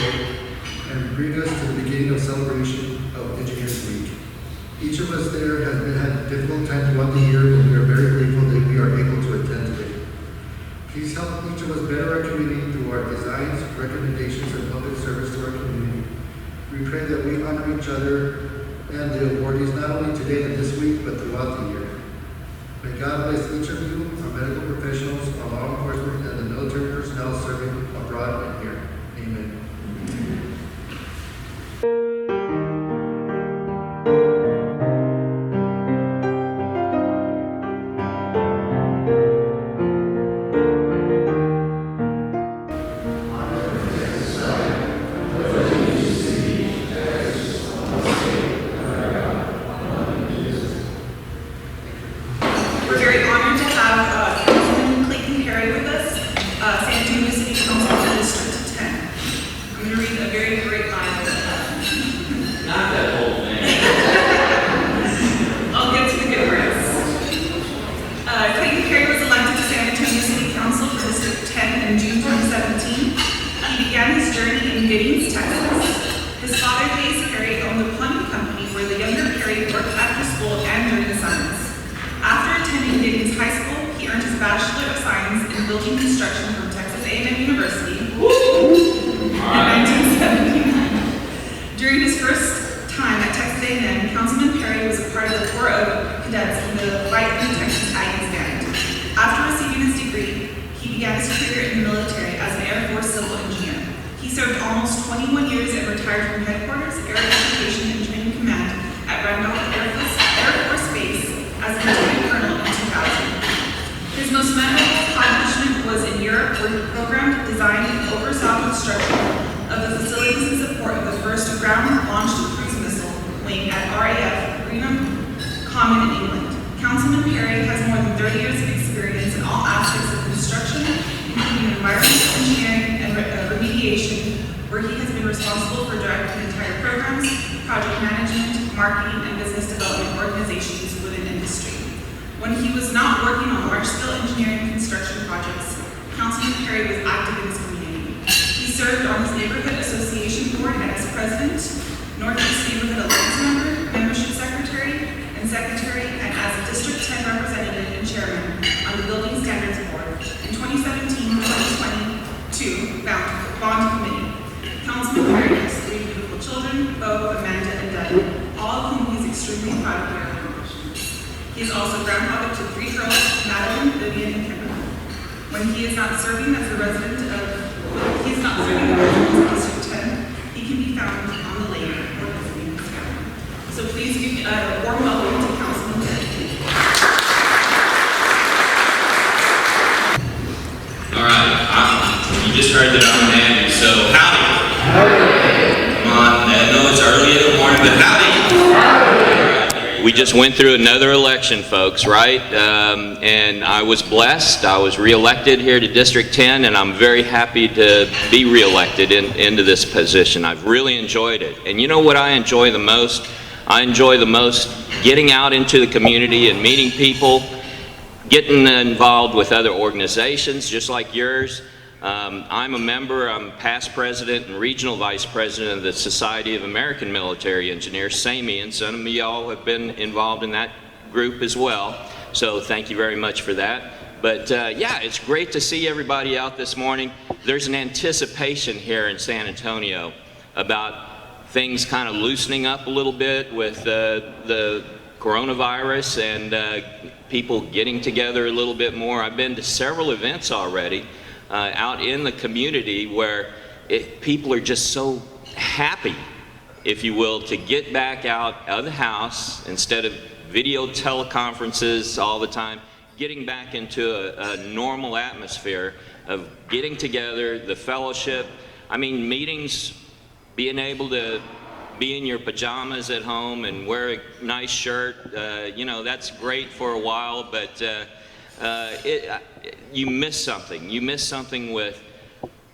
Day and bring us to the beginning of celebration of Engineers Week. Each of us there has had a difficult time throughout the year, but we are very grateful that we are able to attend today. Please help each of us better our community through our designs, recommendations, and public service to our community. We pray that we honor each other and the awardees not only today and this week, but throughout the year. May God bless each of you, our medical professionals, our law enforcement, and the military personnel serving abroad and here. Amen. We're very honored to have Councilman Clayton Perry with us, San Antonio City Council for District 10. I'm going to read a very great bio. Not that whole thing. I'll get to the good parts. Clayton Perry was elected to San Antonio City Council for District 10 in June 2017. He began his journey in Giddings, Texas. His father, Hayes Perry, owned a plumbing company where the younger Perry worked after school and during the summers. After attending Giddings High School, he earned his Bachelor of Science in Building Construction from Texas A&M University in 1979. During his first time at Texas A&M, Councilman Perry was a part of the Corps of Cadets in the Fight for the Texas Aggies Band. After receiving his degree, he began his career in the military as an Air Force civil engineer. He served almost 21 years and retired from headquarters, Air Education and Training Command at Randolph Air Force Base as a lieutenant colonel in 2000. His most memorable accomplishment was in Europe, where he programmed, designed, and oversaw construction of the facilities in support of the first ground-launched cruise missile wing at RAF Greenham Common in England. Councilman Perry has more than 30 years of experience in all aspects of construction, including environmental engineering and remediation, where he has been responsible for directing entire programs, project management, marketing, and business development organizations within industry. When he was not working on large-scale engineering and construction projects, Councilman Perry was active in his community. He served on his neighborhood association board and as president, Northeast Neighborhood Alliance member, membership secretary, and as a District 10 representative and chairman on the Building Standards Board. In 2017-2022 Bond Committee, Councilman Perry has 3 beautiful children, Bo, Amanda, and Devin, all of whom he is extremely proud of their accomplishments. He is also grandfather to 3 girls, Madeline, Vivian, and Kimberly. When he is not serving as a resident of District 10, he can be found on the lake or visiting his family. So please give a warm welcome to Councilman Perry. All right, you just heard that I'm Andy, so howdy. Come on, I know it's early in the morning, but howdy. We just went through another election, folks, right? And I was blessed. I was reelected here to District 10, and I'm very happy to be reelected into this position. I've really enjoyed it. And you know what I enjoy the most? I enjoy the most getting out into the community and meeting people, getting involved with other organizations just like yours. I'm a member, I'm past president and regional vice president of the Society of American Military Engineers, SAME, and some of y'all have been involved in that group as well. So thank you very much for that. But yeah, it's great to see everybody out this morning. There's an anticipation here in San Antonio about things kind of loosening up a little bit with the coronavirus and people getting together a little bit more. I've been to several events already out in the community where people are just so happy, if you will, to get back out of the house instead of video teleconferences all the time, getting back into a normal atmosphere of getting together, the fellowship. I mean, meetings, being able to be in your pajamas at home and wear a nice shirt, you know, that's great for a while, but you miss something. You miss something with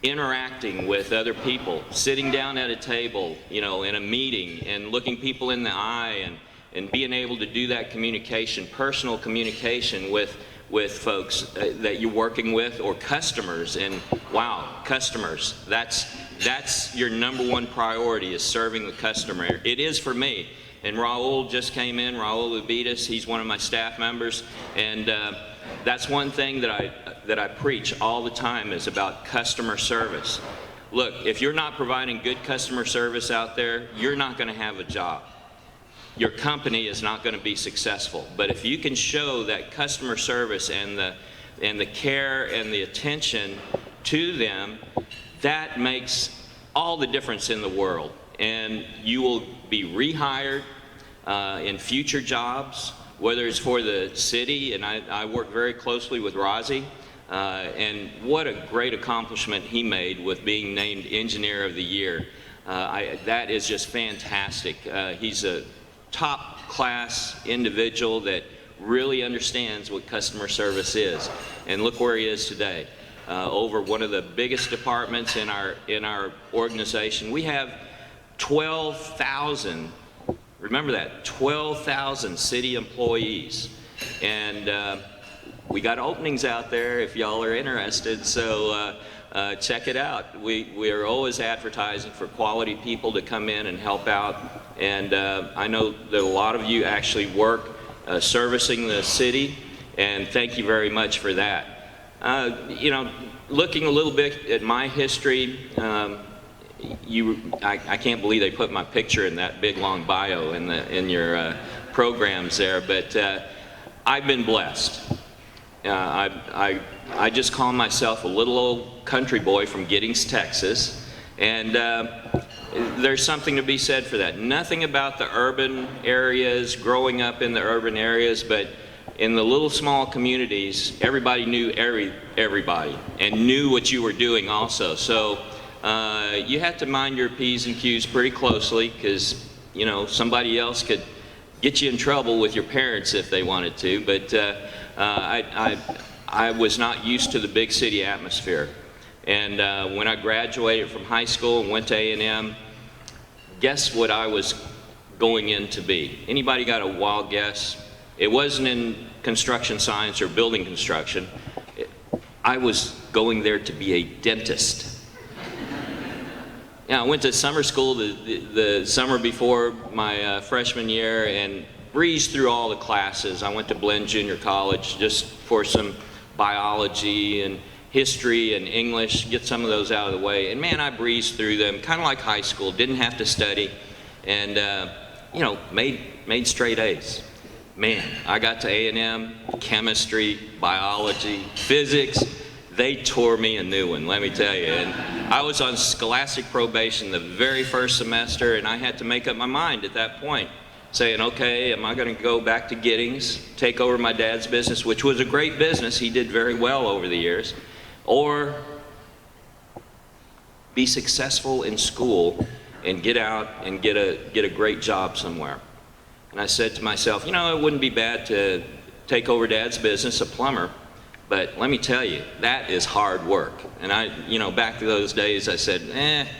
interacting with other people, sitting down at a table, you know, in a meeting and looking people in the eye and being able to do that communication, personal communication with folks that you're working with or customers. And wow, customers, that's that's your number one priority, is serving the customer. It is for me. And Raul just came in, Raul Ubitas, he's one of my staff members, and that's one thing that I preach all the time, is about customer service. Look, if you're not providing good customer service out there, you're not going to have a job. Your company is not going to be successful. But if you can show that customer service and the care and the attention to them, that makes all the difference in the world. And you will be rehired in future jobs, whether it's for the city, and I work very closely with Rozzy, and what a great accomplishment he made with being named Engineer of the Year. That is just fantastic. He's a top-class individual that really understands what customer service is. And look where he is today. Over one of the biggest departments in our organization. We have 12,000, remember that, 12,000 city employees. And we got openings out there if y'all are interested, so check it out. We are always advertising for quality people to come in and help out. And I know that a lot of you actually work servicing the city, and thank you very much for that. You know, looking a little bit at my history, I can't believe they put my picture in that big long bio in your programs there, but I've been blessed. I just call myself a little old country boy from Giddings, Texas, and there's something to be said for that. Nothing about the urban areas, growing up in the urban areas, but in the little small communities, everybody knew everybody and knew what you were doing also. So you have to mind your P's and Q's pretty closely, because you know somebody else could get you in trouble with your parents if they wanted to. But I was not used to the big city atmosphere. And when I graduated from high school and went to A&M, guess what I was going in to be? Anybody got a wild guess? It wasn't in construction science or building construction. I was going there to be a dentist. Yeah, I went to summer school the summer before my freshman year and breezed through all the classes. I went to Blinn Junior College just for some biology and history and English, get some of those out of the way. And man, I breezed through them, kind of like high school, didn't have to study, and you know, made straight A's. Man, I got to A&M, chemistry, biology, physics, they tore me a new one, let me tell you. And I was on scholastic probation the very first semester, and I had to make up my mind at that point, saying, okay, am I going to go back to Giddings, take over my dad's business, which was a great business, he did very well over the years, or be successful in school and get out and get a great job somewhere. And I said to myself, you know, it wouldn't be bad to take over Dad's business, a plumber, but let me tell you, that is hard work. And I, you know, back to those days, I said,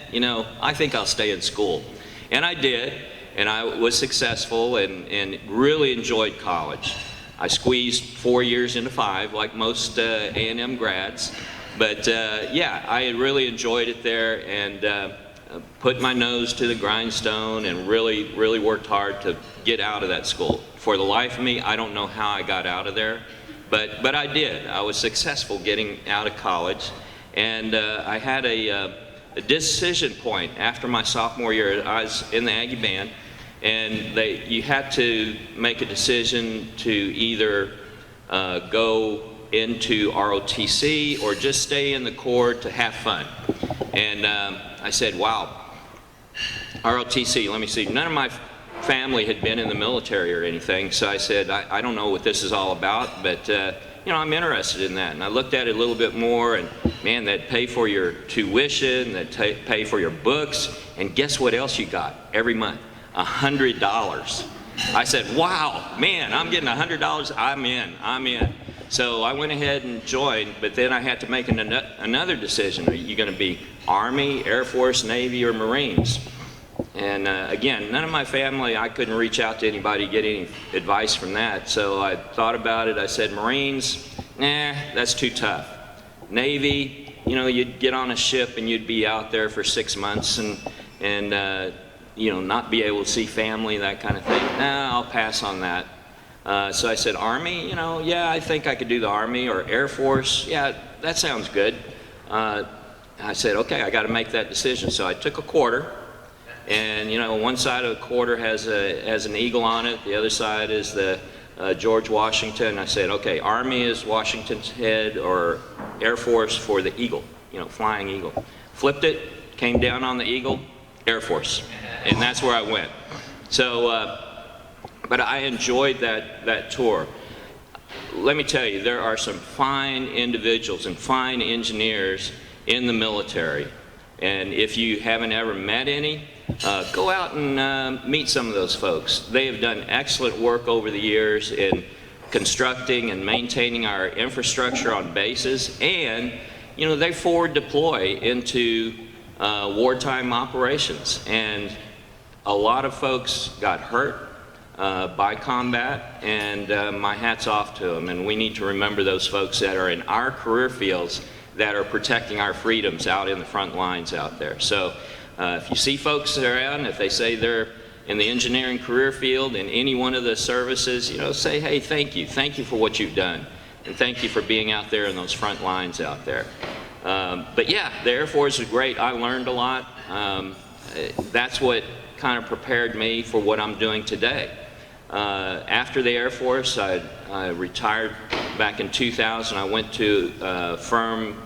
you know, I think I'll stay in school. And I did, and I was successful and really enjoyed college. I squeezed 4 years into 5, like most A&M grads. But yeah, I really enjoyed it there, and put my nose to the grindstone and really worked hard to get out of that school. For the life of me, I don't know how I got out of there, but I did. I was successful getting out of college, and I had a decision point after my sophomore year. I was in the Aggie band, and you had to make a decision to either go into ROTC or just stay in the Corps to have fun. And I said, wow, ROTC, let me see. None of my family had been in the military or anything, so I said, I don't know what this is all about, but you know, I'm interested in that. And I looked at it a little bit more, and man, they'd pay for your tuition, they'd pay for your books, and guess what else you got every month? $100. I said, wow, man, I'm getting $100, I'm in. So I went ahead and joined, but then I had to make another decision. Are you going to be Army, Air Force, Navy, or Marines? And again, none of my family, I couldn't reach out to anybody to get any advice from that. So I thought about it. I said, Marines, nah, that's too tough. Navy, you'd get on a ship and you'd be out there for 6 months and not be able to see family, that kind of thing. Nah, I'll pass on that. So I said, Army, yeah, I think I could do the Army, or Air Force. Yeah, that sounds good. I said, okay, I got to make that decision. So I took a quarter, and one side of the quarter has an eagle on it, the other side is the George Washington. I said, okay, Army is Washington's head, or Air Force for the eagle, flying eagle. Flipped it, came down on the eagle, Air Force, and that's where I went. So, but I enjoyed that tour. Let me tell you, there are some fine individuals and fine engineers in the military, and if you haven't ever met any, go out and meet some of those folks. They have done excellent work over the years in constructing and maintaining our infrastructure on bases, and they forward deploy into wartime operations, and a lot of folks got hurt by combat, and my hat's off to them. And we need to remember those folks that are in our career fields that are protecting our freedoms out in the front lines out there. So if you see folks around, if they say they're in the engineering career field in any one of the services, say, hey, thank you for what you've done, and thank you for being out there in those front lines out there. But yeah, the Air Force is great. I learned a lot. That's what kind of prepared me for what I'm doing today. After the Air Force, I retired back in 2000. I went to a firm,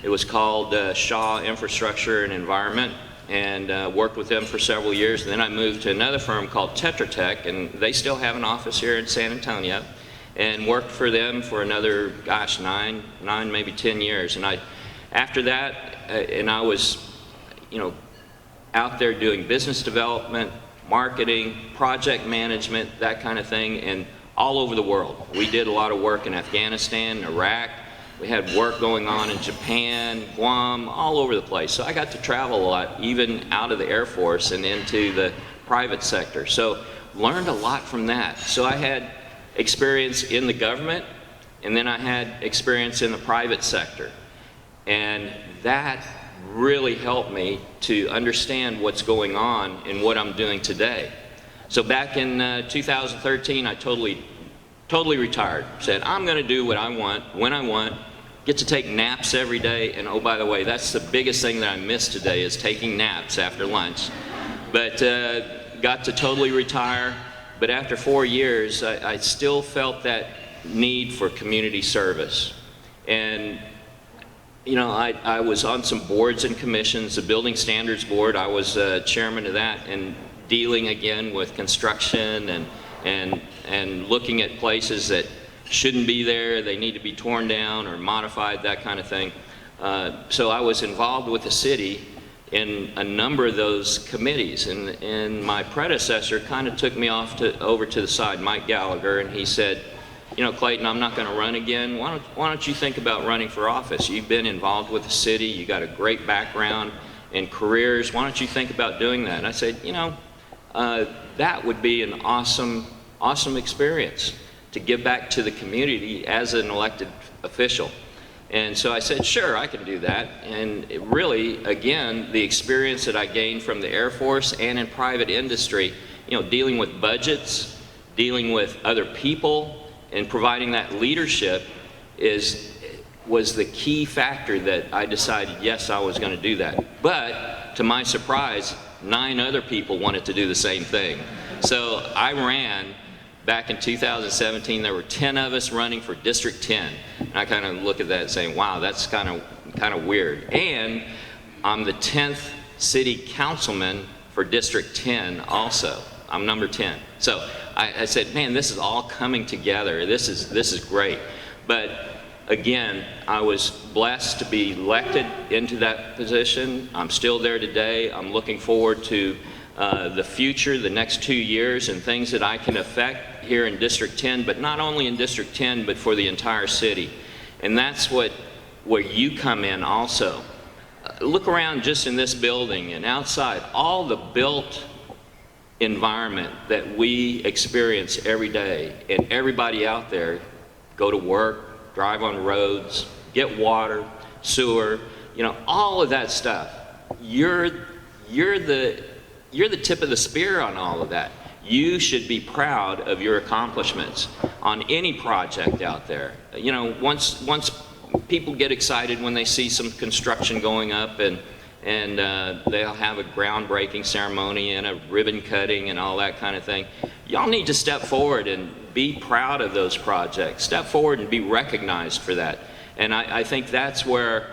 it was called Shaw Infrastructure and Environment, and worked with them for several years. And then I moved to another firm called Tetra Tech, and they still have an office here in San Antonio, and worked for them for another, gosh, nine, maybe 10 years. And after that, and I was, out there doing business development, marketing, project management, that kind of thing, and all over the world. We did a lot of work in Afghanistan, Iraq. We had work going on in Japan, Guam, all over the place. So I got to travel a lot, even out of the Air Force and into the private sector. So learned a lot from that. So I had experience in the government, and then I had experience in the private sector. And that really helped me to understand what's going on and what I'm doing today. So back in 2013, I totally retired. Said, I'm going to do what I want, when I want, get to take naps every day. And oh, by the way, that's the biggest thing that I miss today, is taking naps after lunch. But got to totally retire. But after 4 years, I still felt that need for community service. And I was on some boards and commissions, the Building Standards Board. I was chairman of that, and dealing again with construction and looking at places that shouldn't be there, they need to be torn down or modified, that kind of thing. So I was involved with the city in a number of those committees, and my predecessor kind of took me over to the side, Mike Gallagher, and he said, Clayton, I'm not going to run again. Why don't you think about running for office? You've been involved with the city. You got a great background in careers. Why don't you think about doing that? And I said, that would be an awesome experience to give back to the community as an elected official. And so I said, sure, I can do that. And it really, again, the experience that I gained from the Air Force and in private industry, dealing with budgets, dealing with other people, and providing that leadership was the key factor that I decided, yes, I was going to do that. But to my surprise, 9 other people wanted to do the same thing. So I ran back in 2017. There were 10 of us running for District 10. And I kind of look at that saying, wow, that's kind of weird. And I'm the 10th city councilman for District 10 also. I'm number 10. So I said, man, this is all coming together. This is great. But again, I was blessed to be elected into that position. I'm still there today. I'm looking forward to the future, the next 2 years, and things that I can affect here in District 10, but not only in District 10, but for the entire city. And that's where you come in also. Look around just in this building and outside, all the built environment that we experience every day, and everybody out there go to work, drive on roads, get water, sewer, you know, all of that stuff. You're the tip of the spear on all of that. You should be proud of your accomplishments on any project out there. You know, once people get excited when they see some construction going up, and they'll have a groundbreaking ceremony and a ribbon cutting and all that kind of thing. Y'all need to step forward and be proud of those projects. Step forward and be recognized for that. And I think that's where,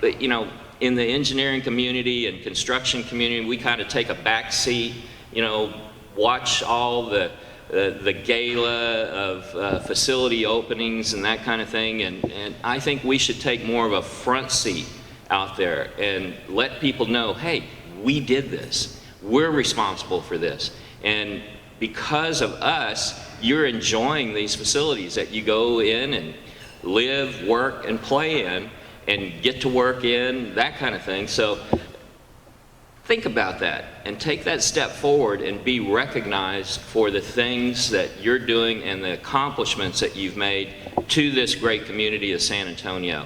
you know, in the engineering community and construction community, we kind of take a back seat, you know, watch all the gala of facility openings and that kind of thing. And I think we should take more of a front seat out there and let people know, hey, we did this. We're responsible for this. And because of us, you're enjoying these facilities that you go in and live, work, and play in, and get to work in, that kind of thing. So think about that and take that step forward and be recognized for the things that you're doing and the accomplishments that you've made to this great community of San Antonio.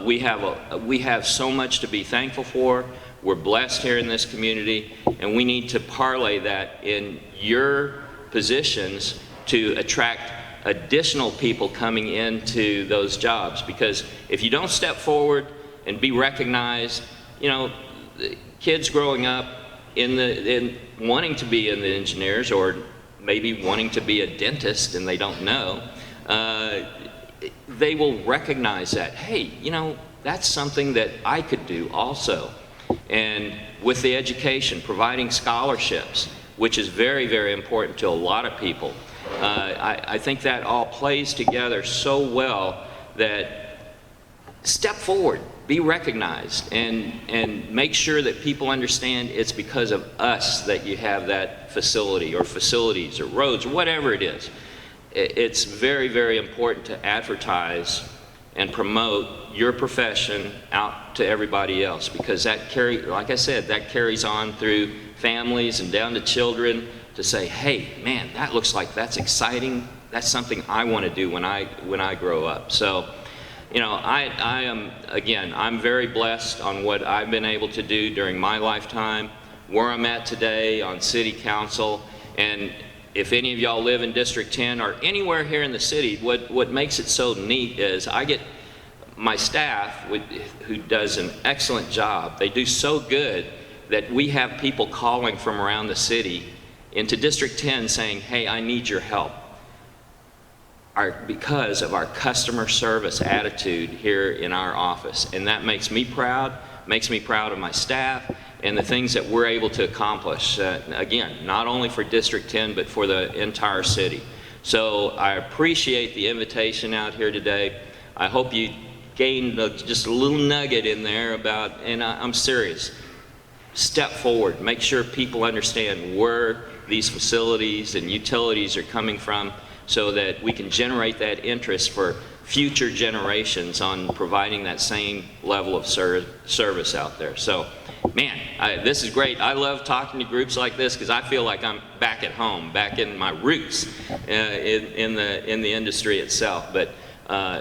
We have so much to be thankful for. We're blessed here in this community, and we need to parlay that in your positions to attract additional people coming into those jobs. Because if you don't step forward and be recognized, you know, kids growing up in wanting to be in the engineers, or maybe wanting to be a dentist and they don't know, they will recognize that, hey, you know, that's something that I could do also. And with the education, providing scholarships, which is very, very important to a lot of people, I think that all plays together so well that step forward, be recognized, and make sure that people understand it's because of us that you have that facility or facilities or roads or whatever it is. It's very, very important to advertise and promote your profession out to everybody else, because that like I said, that carries on through families and down to children to say, hey, man, that looks like that's exciting. That's something I want to do when I grow up. So, you know, I am, again, I'm very blessed on what I've been able to do during my lifetime, where I'm at today on city council. And if any of y'all live in District 10 or anywhere here in the city, what makes it so neat is I get my staff, who does an excellent job. They do so good that we have people calling from around the city into District 10 saying, hey, I need your help. Because of our customer service attitude here in our office. And that makes me proud of my staff and the things that we're able to accomplish, again, not only for District 10, but for the entire city. So I appreciate the invitation out here today. I hope you gained just a little nugget in there about, and I'm serious, step forward, make sure people understand where these facilities and utilities are coming from, so that we can generate that interest for future generations on providing that same level of service out there. So, man, this is great. I love talking to groups like this because I feel like I'm back at home, back in my roots in the industry itself. But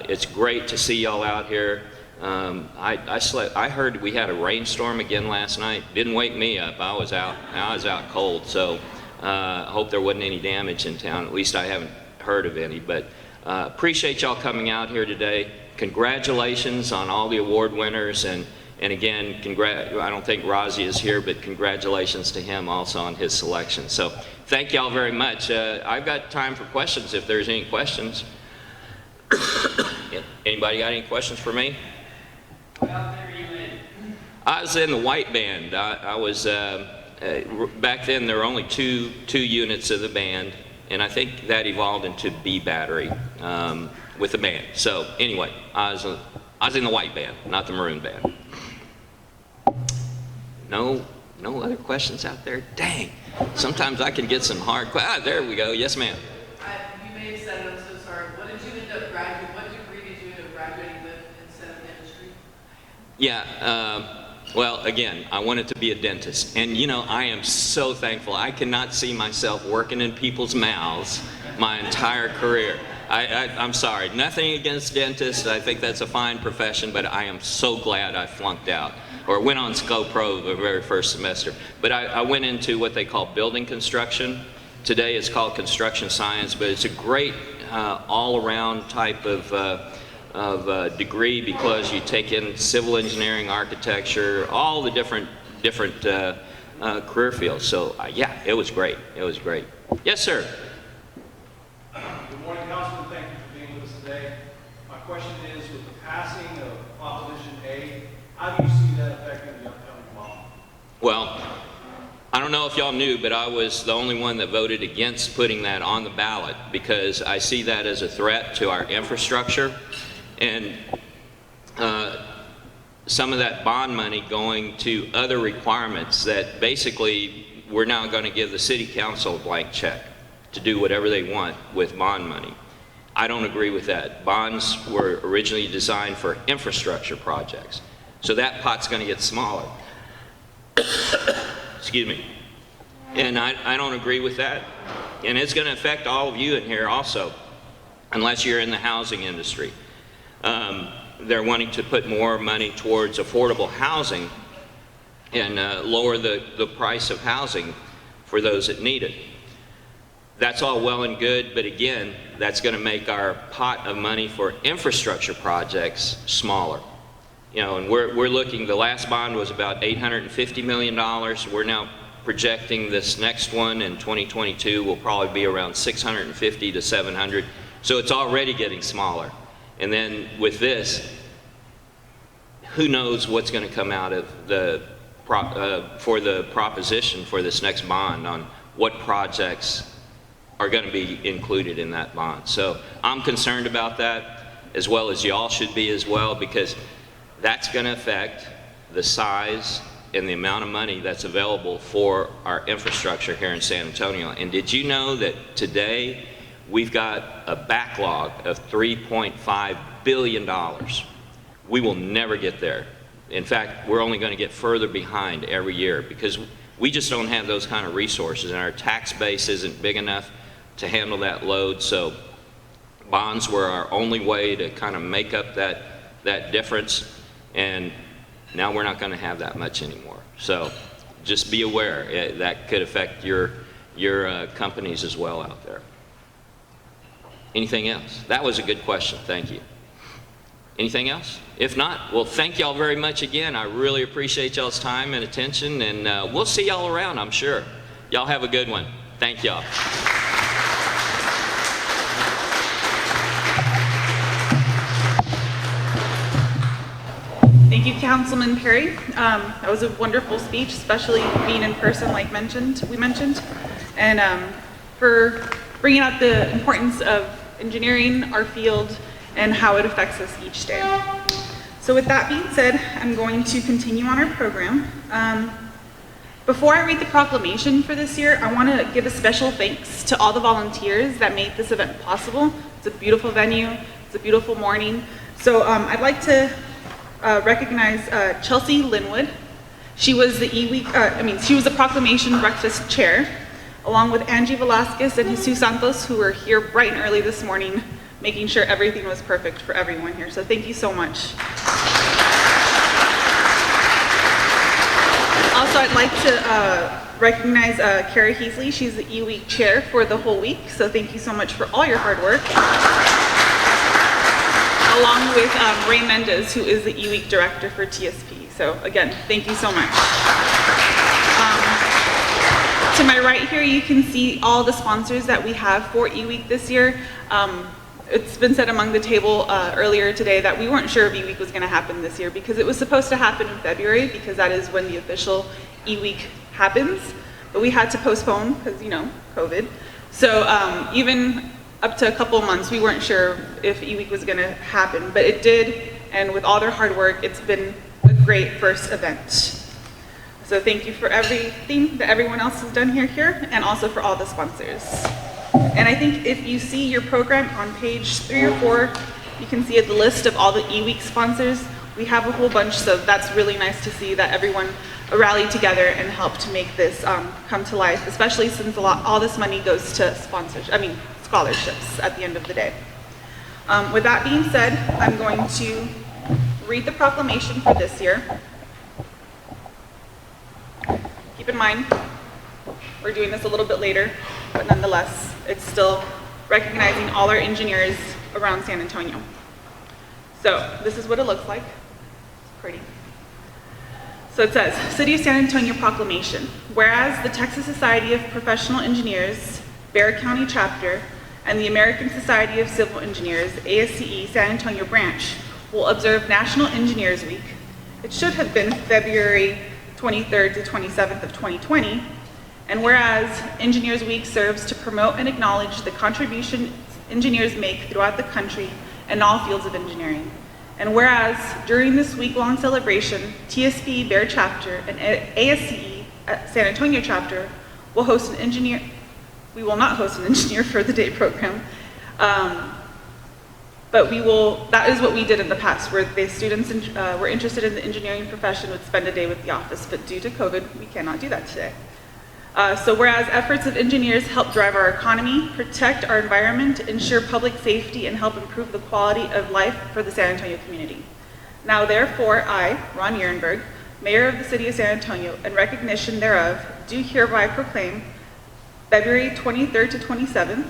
it's great to see y'all out here. I heard we had a rainstorm again last night. Didn't wake me up. I was out cold. So I hope there wasn't any damage in town. At least I haven't heard of any. But appreciate y'all coming out here today. Congratulations on all the award winners, and again, I don't think Razi is here, but congratulations to him also on his selection. So thank y'all very much. I've got time for questions if there's any questions. Anybody got any questions for me? What outfit were you in? I was in the white band. I was back then there were only two units of the band, and I think that evolved into B battery with the band. So anyway, I was in the white band, not the maroon band. No other questions out there? Dang, sometimes I can get some hard questions. There we go. Yes, ma'am. You may have said it, I'm so sorry. What did you end up graduating? What degree did you end up graduating with instead of dentistry? Yeah, well, again, I wanted to be a dentist. And, you know, I am so thankful. I cannot see myself working in people's mouths my entire career. I'm sorry. Nothing against dentists. I think that's a fine profession, but I am so glad I flunked out or went on SCO-Pro the very first semester. But I went into what they call building construction. Today it's called construction science, but it's a great all-around type of degree because you take in civil engineering, architecture, all the different career fields. So yeah, it was great. It was great. Yes, sir. Good morning, Councilman. Thank you for being with us today. My question is, with the passing of Proposition A, how do you see that affecting the upcoming bond? Well, I don't know if y'all knew, but I was the only one that voted against putting that on the ballot because I see that as a threat to our infrastructure and some of that bond money going to other requirements that basically we're now going to give the city council a blank check to do whatever they want with bond money. I don't agree with that. Bonds were originally designed for infrastructure projects. So that pot's going to get smaller. Excuse me. And I don't agree with that. And it's going to affect all of you in here also, unless you're in the housing industry. They're wanting to put more money towards affordable housing and lower the price of housing for those that need it. That's all well and good, but again, that's going to make our pot of money for infrastructure projects smaller. You know, and we're looking, the last bond was about $850 million. We're now projecting this next one in 2022 will probably be around 650 to 700. So it's already getting smaller. And then with this, who knows what's going to come out of the for the proposition for this next bond on what projects are going to be included in that bond. So I'm concerned about that, as well as y'all should be as well, because that's going to affect the size and the amount of money that's available for our infrastructure here in San Antonio. And did you know that today we've got a backlog of $3.5 billion? We will never get there. In fact, we're only going to get further behind every year because we just don't have those kind of resources, and our tax base isn't big enough to handle that load. So bonds were our only way to kind of make up that difference, and now we're not going to have that much anymore. So just be aware that could affect your companies as well out there. Anything else? That was a good question. Thank you. Anything else? If not, well, thank y'all very much again. I really appreciate y'all's time and attention, and we'll see y'all around, I'm sure. Y'all have a good one. Thank y'all. Thank you, Councilman Perry. That was a wonderful speech, especially being in person, like we mentioned, and for bringing out the importance of engineering, our field, and how it affects us each day. So with that being said, I'm going to continue on our program. Before I read the proclamation for this year, I want to give a special thanks to all the volunteers that made this event possible. It's a beautiful venue, it's a beautiful morning. So I'd like to recognize Chelsea Linwood. She was the she was the Proclamation Breakfast Chair, along with Angie Velasquez and Jesus Santos, who were here bright and early this morning, making sure everything was perfect for everyone here. So thank you so much. Also, I'd like to recognize Kara Heasley. She's the E-Week Chair for the whole week. So thank you so much for all your hard work. Along with Ray Mendez, who is the E-Week Director for TSP. So again, thank you so much. To my right here, you can see all the sponsors that we have for E-Week this year. It's been said among the table earlier today that we weren't sure if E-Week was going to happen this year because it was supposed to happen in February because that is when the official E-Week happens. But we had to postpone because, you know, COVID. So even up to a couple of months, we weren't sure if E-Week was going to happen, but it did. And with all their hard work, it's been a great first event. So thank you for everything that everyone else has done here, and also for all the sponsors. And I think if you see your program on page 3 or 4, you can see the list of all the E-Week sponsors. We have a whole bunch, so that's really nice to see that everyone rallied together and helped to make this come to life, especially since all this money goes to scholarships at the end of the day. With that being said, I'm going to read the proclamation for this year. Keep in mind, we're doing this a little bit later, but nonetheless, it's still recognizing all our engineers around San Antonio. So this is what it looks like. It's pretty. So it says, City of San Antonio Proclamation. Whereas the Texas Society of Professional Engineers, Bexar County Chapter, and the American Society of Civil Engineers, ASCE San Antonio Branch, will observe National Engineers Week. It should have been February 23rd to 27th of 2020. And whereas Engineers Week serves to promote and acknowledge the contribution engineers make throughout the country in all fields of engineering. And whereas during this week-long celebration, TSP Bexar Chapter and ASCE San Antonio Chapter will host an engineer. We will not host an Engineer for the Day program, but we will. That is what we did in the past, where the students were interested in the engineering profession would spend a day with the office. But due to COVID, we cannot do that today. So whereas efforts of engineers help drive our economy, protect our environment, ensure public safety, and help improve the quality of life for the San Antonio community. Now therefore, I, Ron Ehrenberg, Mayor of the City of San Antonio, in recognition thereof, do hereby proclaim February 23rd to 27th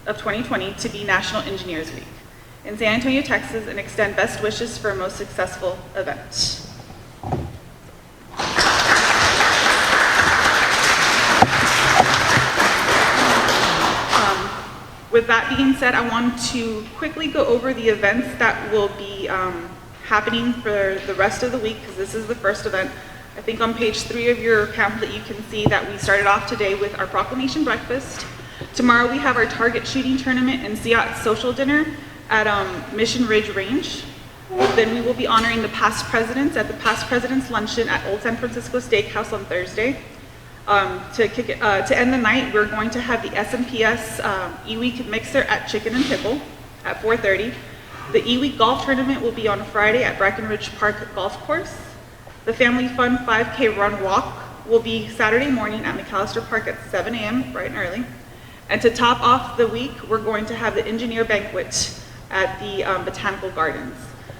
of 2020 to be National Engineers Week in San Antonio, Texas, and extend best wishes for a most successful event. With that being said, I want to quickly go over the events that will be happening for the rest of the week, because this is the first event. I think on page 3 of your pamphlet you can see that we started off today with our proclamation breakfast. Tomorrow we have our target shooting tournament and SEAT social dinner at Mission Ridge Range. Then we will be honoring the past presidents at the Past Presidents Luncheon at Old San Francisco Steakhouse on Thursday. To end the night, we're going to have the SMPS E-Week Mixer at Chicken and Pickle at 4:30. The E-Week Golf Tournament will be on Friday at Breckenridge Park Golf Course. The Family Fun 5K Run Walk will be Saturday morning at McAllister Park at 7 a.m., bright and early. And to top off the week, we're going to have the Engineer Banquet at the Botanical Gardens.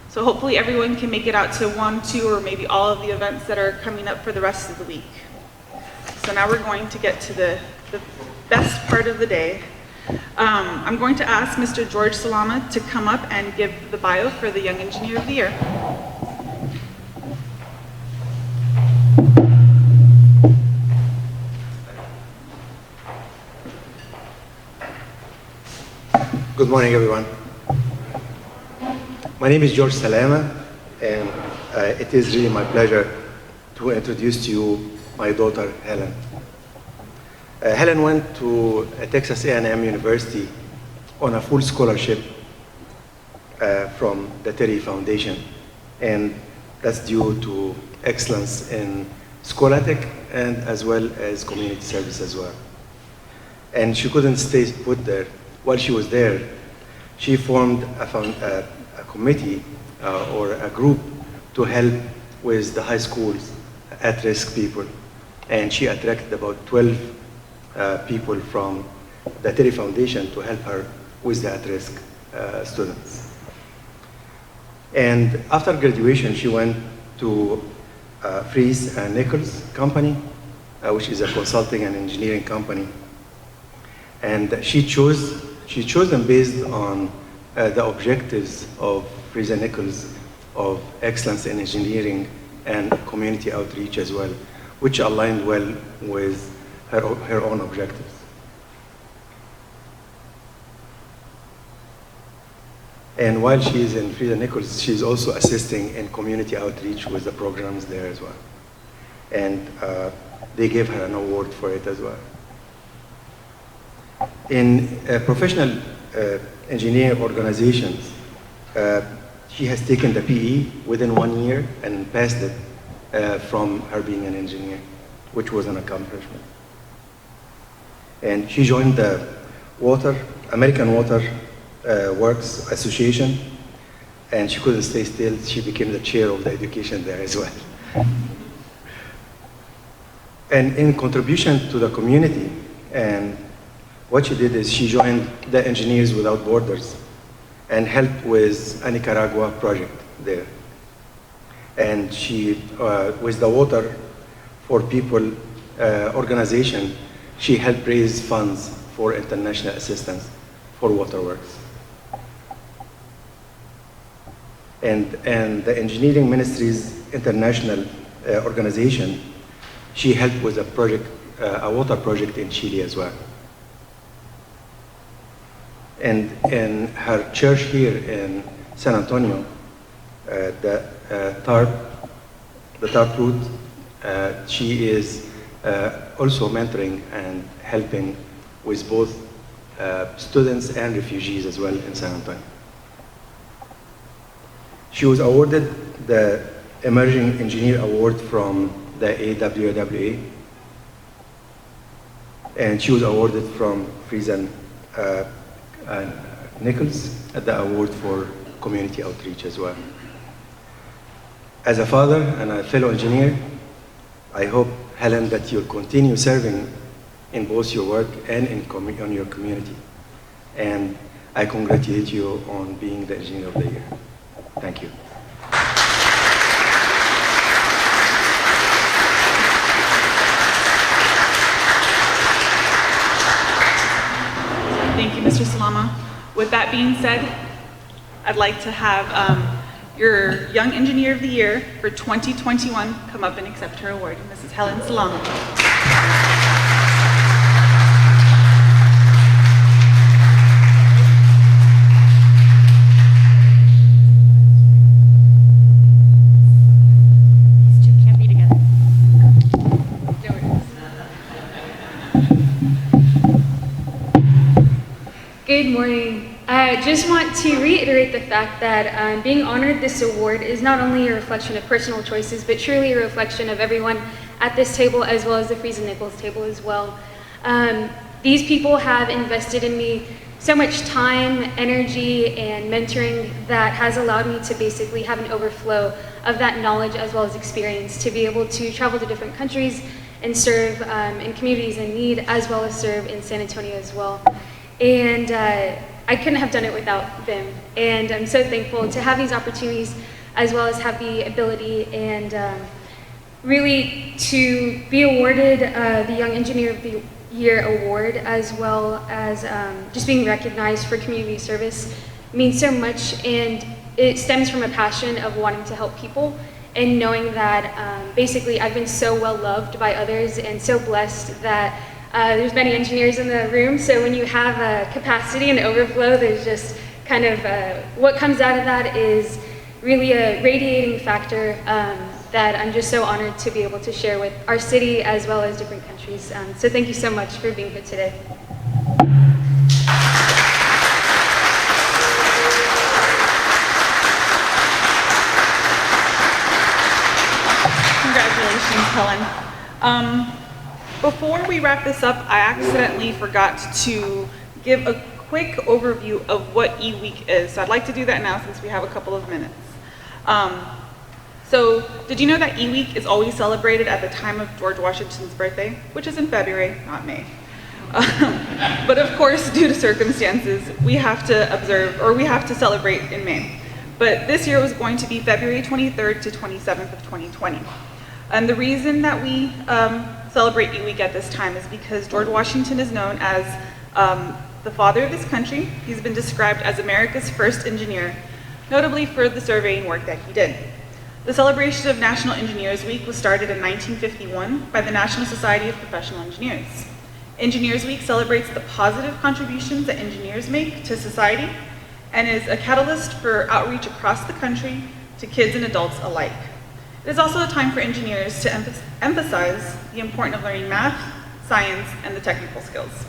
So hopefully everyone can make it out to 1, 2, or maybe all of the events that are coming up for the rest of the week. So now we're going to get to the best part of the day. I'm going to ask Mr. George Salama to come up and give the bio for the Young Engineer of the Year. Good morning, everyone. My name is George Salama, and it is really my pleasure to introduce to you my daughter, Helen. Helen went to Texas A&M University on a full scholarship from the Terry Foundation, and that's due to excellence in scholastic and as well as community service as well. And she couldn't stay put there. While she was there, she formed a committee or a group to help with the high schools at-risk people. And she attracted about 12 people from the Terry Foundation to help her with the at-risk students. And after graduation, she went to Fries and Nichols company, which is a consulting and engineering company. And she chose them based on the objectives of Fries and Nichols of excellence in engineering and community outreach as well, which aligned well with her own objectives. And while she is in Fries and Nichols, she's also assisting in community outreach with the programs there as well. And they gave her an award for it as well. In professional engineering organizations, she has taken the PE within 1 year and passed it from her being an engineer, which was an accomplishment. And she joined the American Water Works Association, and she couldn't stay still. She became the chair of the education there as well. And in contribution to the community, and what she did is she joined the Engineers Without Borders, and helped with a Nicaragua project there. And she, with the Water for People organization, she helped raise funds for international assistance for waterworks. And the Engineering Ministry's international organization, she helped with a project, a water project in Chile as well. And in her church here in San Antonio, the TARP route, she is also mentoring and helping with both students and refugees as well in San Antonio. She was awarded the Emerging Engineer Award from the AWWA, and she was awarded from Friesen Nichols the award for community outreach as well. As a father and a fellow engineer, I hope, Helen, that you'll continue serving in both your work and on your community. And I congratulate you on being the Engineer of the Year. Thank you. Thank you, Mr. Salama. With that being said, I'd like to have your Young Engineer of the Year for 2021 come up and accept her award. Mrs. Helen Salama. These two can't be together. Good morning. I just want to reiterate the fact that being honored this award is not only a reflection of personal choices, but truly a reflection of everyone at this table, as well as the Friesen Nichols table as well. These people have invested in me so much time, energy, and mentoring that has allowed me to basically have an overflow of that knowledge as well as experience to be able to travel to different countries and serve in communities in need, as well as serve in San Antonio as well. And I couldn't have done it without them. And I'm so thankful to have these opportunities, as well as have the ability and really to be awarded the Young Engineer of the Year award, as well as just being recognized for community service means so much. And it stems from a passion of wanting to help people and knowing that basically I've been so well loved by others and so blessed that there's many engineers in the room, so when you have a capacity and overflow, there's just kind of, what comes out of that is really a radiating factor that I'm just so honored to be able to share with our city as well as different countries. So thank you so much for being here today. Congratulations, Helen. Before we wrap this up, I accidentally forgot to give a quick overview of what E-Week is. So I'd like to do that now since we have a couple of minutes. So did you know that E-Week is always celebrated at the time of George Washington's birthday, which is in February, not May. But of course, due to circumstances, we have to observe, or we have to celebrate in May. But this year was going to be February 23rd to 27th of 2020. And the reason that we celebrate E-Week at this time is because George Washington is known as the father of this country. He's been described as America's first engineer, notably for the surveying work that he did. The celebration of National Engineers Week was started in 1951 by the National Society of Professional Engineers. Engineers Week celebrates the positive contributions that engineers make to society and is a catalyst for outreach across the country to kids and adults alike. It is also a time for engineers to emphasize the importance of learning math, science, and the technical skills.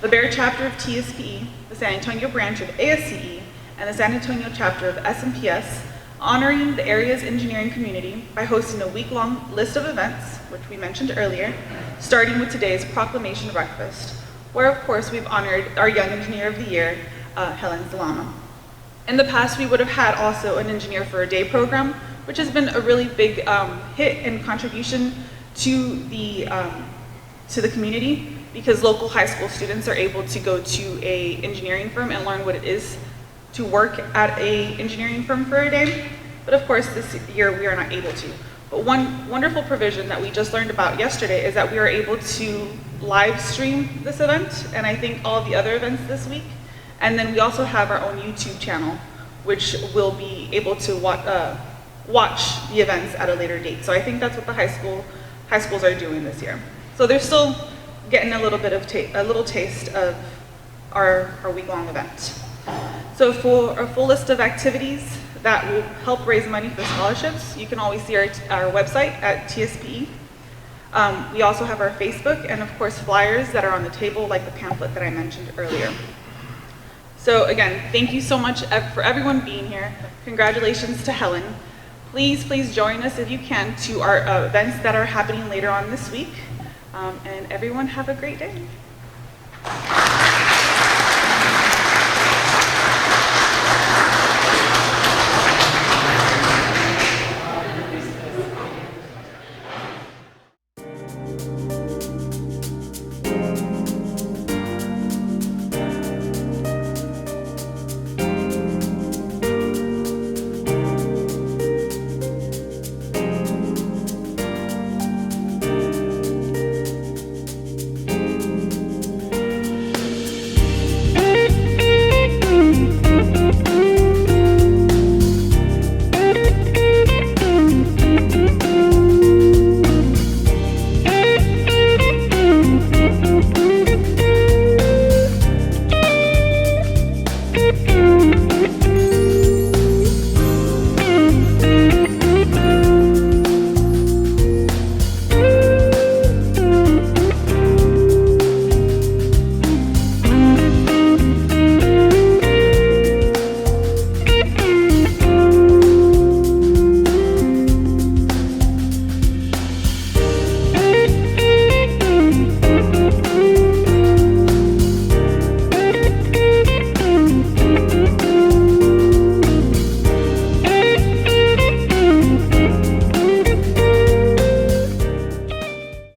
The Bear chapter of TSPE, the San Antonio branch of ASCE, and the San Antonio chapter of SMPS, honoring the area's engineering community by hosting a week-long list of events, which we mentioned earlier, starting with today's Proclamation breakfast, where of course we've honored our Young Engineer of the Year, Helen Salama. In the past, we would have had also an Engineer for a Day program, which has been a really big hit and contribution to the community, because local high school students are able to go to an engineering firm and learn what it is to work at a engineering firm for a day, but of course this year we are not able to. But one wonderful provision that we just learned about yesterday is that we are able to live stream this event, and I think all the other events this week. And then we also have our own YouTube channel, which will be able to watch the events at a later date. So I think that's what the high schools are doing this year. So they're still getting a little bit of a little taste of our week-long event. So for a full list of activities that will help raise money for scholarships, you can always see our website at TSPE. We also have our Facebook and of course flyers that are on the table, like the pamphlet that I mentioned earlier. So again, thank you so much for everyone being here. Congratulations to Helen. Please join us if you can to our events that are happening later on this week. And everyone have a great day.